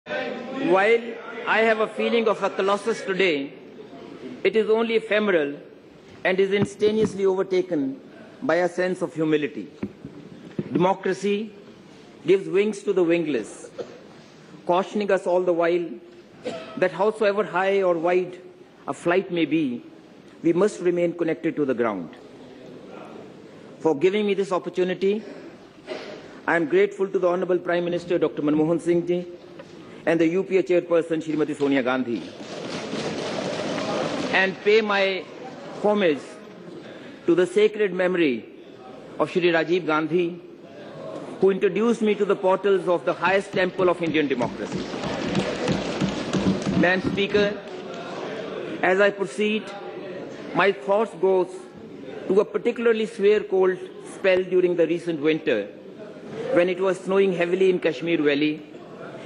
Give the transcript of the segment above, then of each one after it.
While I have a feeling of a colossus today, it is only ephemeral and is instantaneously overtaken by a sense of humility. Democracy gives wings to the wingless, cautioning us all the while that howsoever high or wide a flight may be, we must remain connected to the ground. For giving me this opportunity, I am grateful to the Honorable Prime Minister Dr. Manmohan Singh Ji and the UPA Chairperson Srimati Sonia Gandhi, and pay my homage to the sacred memory of Shri Rajiv Gandhi, who introduced me to the portals of the highest temple of Indian democracy. Madam Speaker, as I proceed, my thoughts go to a particularly severe cold spell during the recent winter, when it was snowing heavily in Kashmir Valley,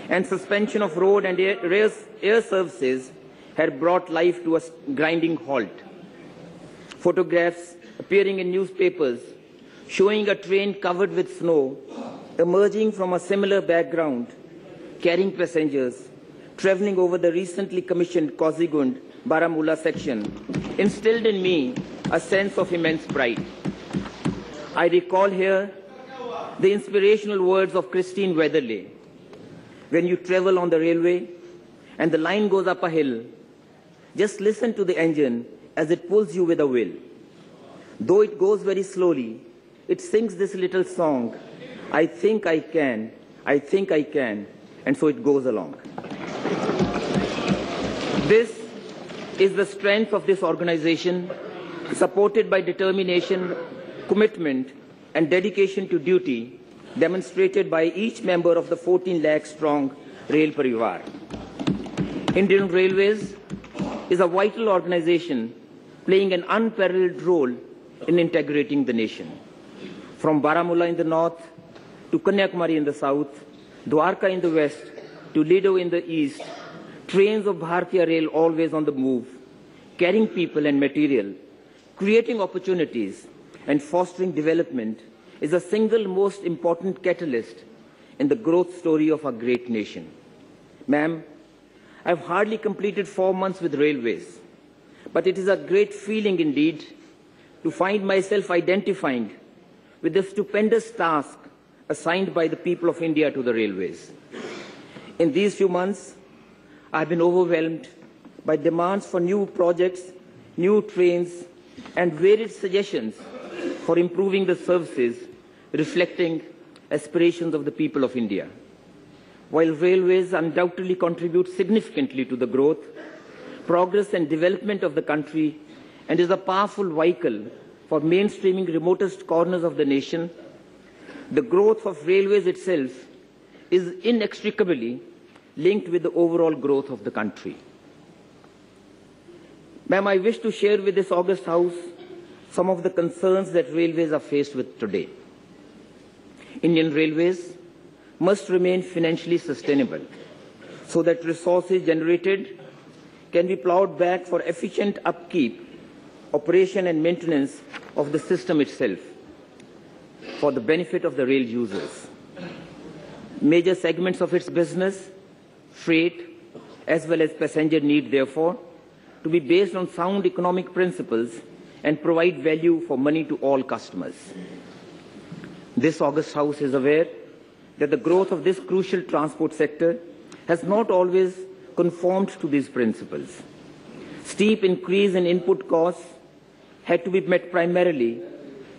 and suspension of road and air services had brought life to a grinding halt. Photographs appearing in newspapers showing a train covered with snow emerging from a similar background, carrying passengers, travelling over the recently commissioned Kozhikode-Baramulla section, instilled in me a sense of immense pride. I recall here the inspirational words of Christine Weatherly. When you travel on the railway and the line goes up a hill, just listen to the engine as it pulls you with a will. Though it goes very slowly, it sings this little song, I think I can, I think I can, and so it goes along. This is the strength of this organization, supported by determination, commitment, and dedication to duty, demonstrated by each member of the 14 lakh strong Rail Parivar. Indian Railways is a vital organization playing an unparalleled role in integrating the nation. From Baramulla in the north to Kanyakumari in the south, Dwarka in the west to Lido in the east, trains of Bharatiya Rail always on the move, carrying people and material, creating opportunities and fostering development is the single most important catalyst in the growth story of our great nation. Ma'am, I've hardly completed 4 months with railways, but it is a great feeling indeed to find myself identifying with the stupendous task assigned by the people of India to the railways. In these few months, I've been overwhelmed by demands for new projects, new trains, and varied suggestions for improving the services reflecting aspirations of the people of India. While railways undoubtedly contribute significantly to the growth, progress and development of the country and is a powerful vehicle for mainstreaming remotest corners of the nation, the growth of railways itself is inextricably linked with the overall growth of the country. Ma'am, I wish to share with this august House some of the concerns that railways are faced with today. Indian Railways must remain financially sustainable so that resources generated can be plowed back for efficient upkeep, operation and maintenance of the system itself for the benefit of the rail users. Major segments of its business, freight, as well as passenger need, therefore, to be based on sound economic principles and provide value for money to all customers. This august House is aware that the growth of this crucial transport sector has not always conformed to these principles. Steep increase in input costs had to be met primarily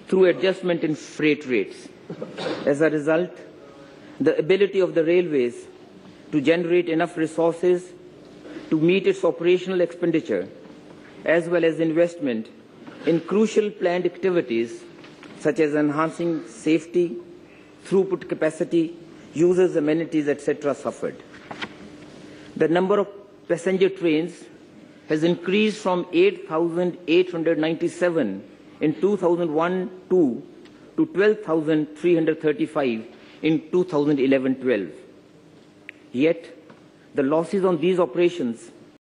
through adjustment in freight rates. As a result, the ability of the railways to generate enough resources to meet its operational expenditure as well as investment in crucial planned activities such as enhancing safety, throughput capacity, users' amenities, etc. suffered. The number of passenger trains has increased from 8,897 in 2001-2 to 12,335 in 2011-12. Yet, the losses on these operations